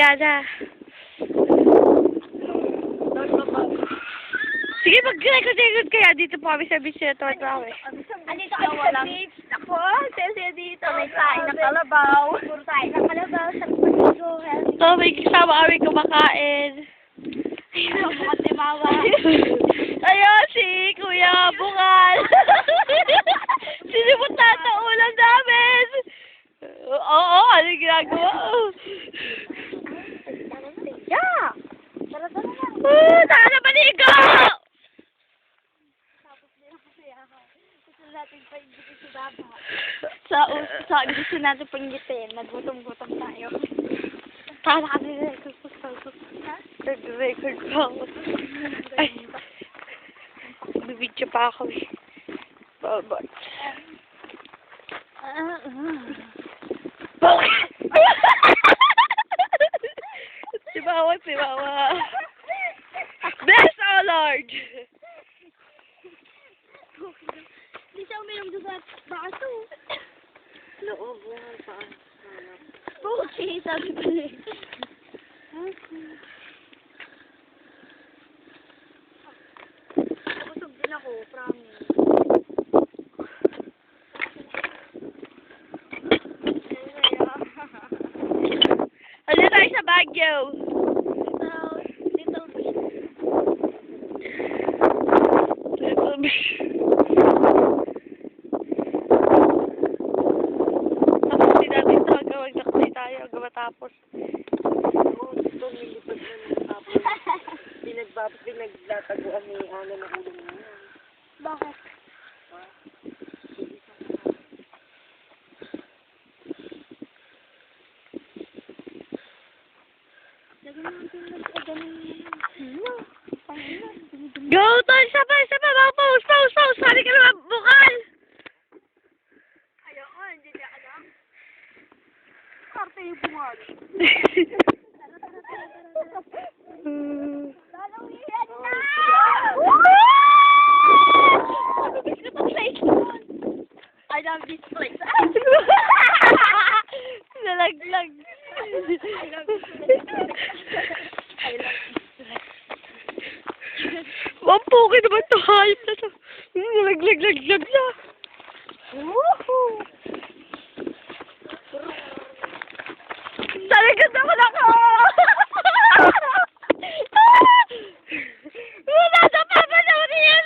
Diana. Sige, mag-record kaya dito po kami sa beach na ito. Andito kami sa beach. Ako, sesi dito. May sain na kalabaw. Puro sain na kalabaw. Sarap pag-igo. So, may kasama kami kumakain. Ayun, bukat ni Mama. Ayun, si Kuya Bungal. Sinipot na ito ulam namin. Oo, ano yung ginagawa? Yeah! Tara-tara na. Tara na paligo! Gusto natin painggitin si Baba. Gusto natin painggitin. Nagutom-gutom tayo. Tara kasi record pa ako. Ay, bibidyo pa ako eh. Babot. Si Bawa. Bless, oh Lord! Hindi siya uminom doon sa baso. Loob mo, saan? Puchi, sabi ko rin. Busog din ako, promise. Ano tayo sa Baguio? Little bit. Little bit. Tapos hindi natin ito hanggang magdakli tayo hanggang matapos. Oo, ito nilipad na ng tapos. Pinaglataguan ni Ana na ulo niya. Bakit? Go, Tol! Sabay! Mga pause! Sali ka naman, bukal! Ayoko, hindi niya alam. Karte yung bungal. Lalawihan na! Mabilis ka pag-like nun! I love this place. Nalaglag. I love this place. I love this place. Mampuki naman ito, hayop na ito. Nalaglag na. Woohoo! Talaga naman ako! Nasa papa na uliyan!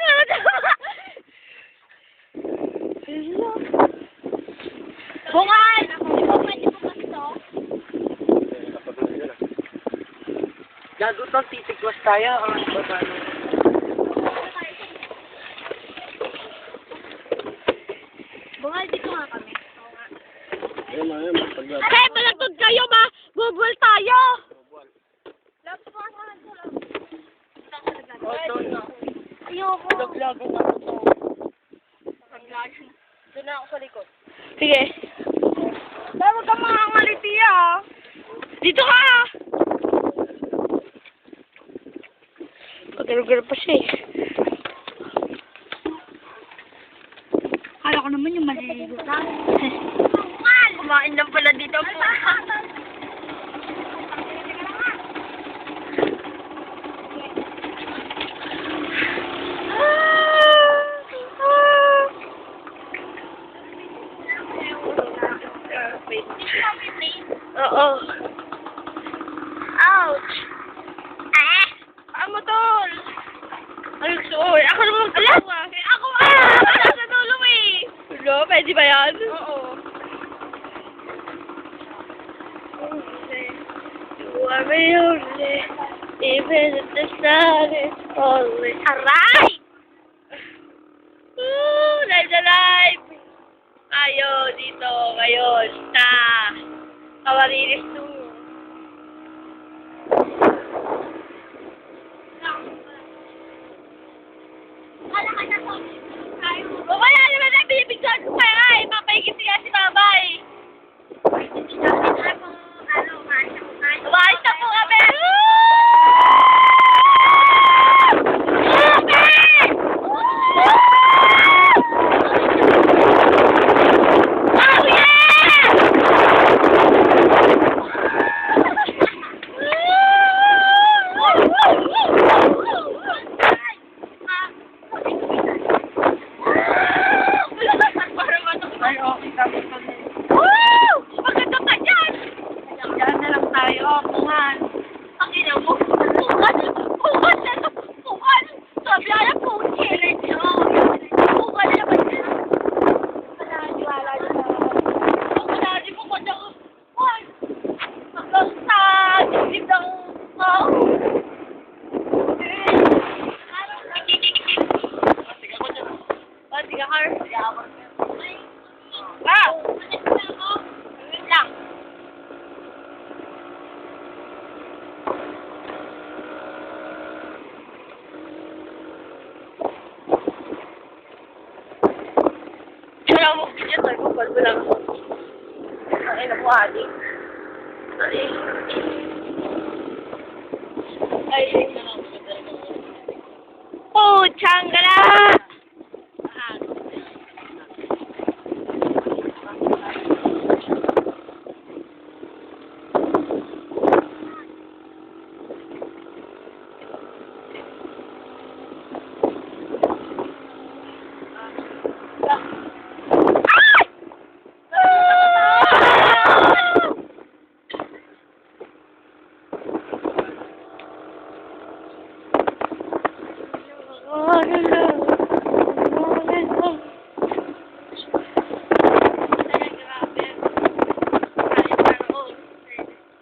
Bungal! Di ba pwede po ito? Gago to, titigwas tayo. Bungal, dito nga kami. Kaya malagtod kayo, bubul tayo! Love po ang mga ito. Ayoko. Laglagan ako to. Doon na ako sa likod. Sige. Dapat ka mga ngaliti ah. Dito ka! Pagkalugar pa siya eh. Kala ko naman yung maliligo ka. Kumain lang pala dito po. Oo. Ouch! Ano tol? Oy, ako naman magkalawa. Ako wala sa dulo eh. Dulo, pwede ba yan? Oo. You are my only, even if the sun is always. Aray! Live na live! Tayo dito ngayon sa Camarines 2. Kala ka na po. O kaya naman na binibigyan ko pa nga eh. Papaigit siya si Babay. Umayos na po kami! Ah! Wait lang. Wala mo video tayo, kapal mo lang. Ay, nabuhali. Ay, ay, Oh, Changgala!